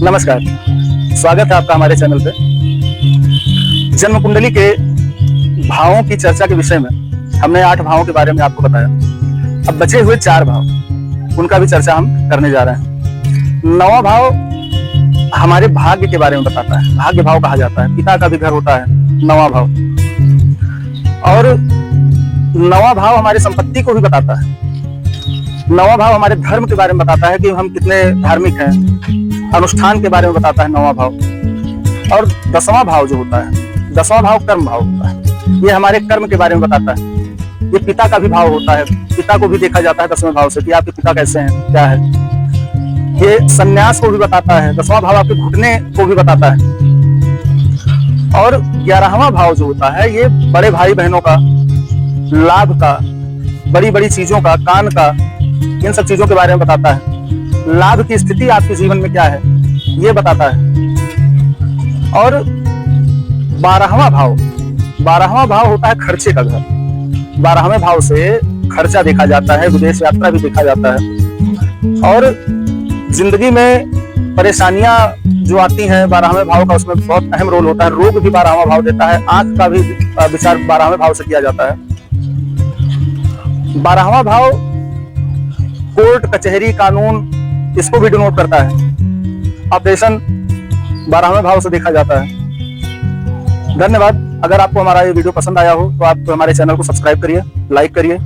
नमस्कार, स्वागत है आपका हमारे चैनल पे। जन्म कुंडली के भावों की चर्चा के विषय में हमने 8 भावों के बारे में आपको बताया। अब बचे हुए 4 भाव, उनका भी चर्चा हम करने जा रहे हैं। 9वां भाव हमारे भाग्य के बारे में बताता है, भाग्य भाव कहा जाता है। पिता का भी घर होता है 9वां भाव। और 9वां भाव हमारी संपत्ति को भी बताता है। 9वां भाव हमारे धर्म के बारे में बताता है कि हम कितने धार्मिक हैं। अनुष्ठान के बारे में बताता है 9वां भाव। और 10वां भाव जो होता है, 10वां भाव कर्म भाव होता है। ये हमारे कर्म के बारे में बताता है। ये पिता का भी भाव होता है, पिता को भी देखा जाता है 10वें भाव से कि आपके पिता कैसे हैं, क्या है। ये संन्यास को भी बताता है। 10वां भाव आपके घुटने को भी बताता है। और 11वां भाव जो होता है, ये बड़े भाई बहनों का, लाभ का, बड़ी बड़ी चीजों का, कान का, इन सब चीजों के बारे में बताता है। लाभ की स्थिति आपके जीवन में क्या है, ये बताता है। और 12वां भाव होता है खर्चे का घर। 12वें भाव से खर्चा देखा जाता है, विदेश यात्रा भी देखा जाता है। और जिंदगी में परेशानियां जो आती हैं 12वें भाव का, उसमें बहुत अहम रोल होता है। रोग भी 12वां भाव देता है। आंख का भी विचार 12वें भाव से किया जाता है। 12वां भाव कोर्ट, कचहरी, कानून, इसको भी डिनोट करता है। ऑपरेशन 12वें भाव से देखा जाता है। धन्यवाद। अगर आपको हमारा ये वीडियो पसंद आया हो तो आप हमारे चैनल को सब्सक्राइब करिए, लाइक करिए।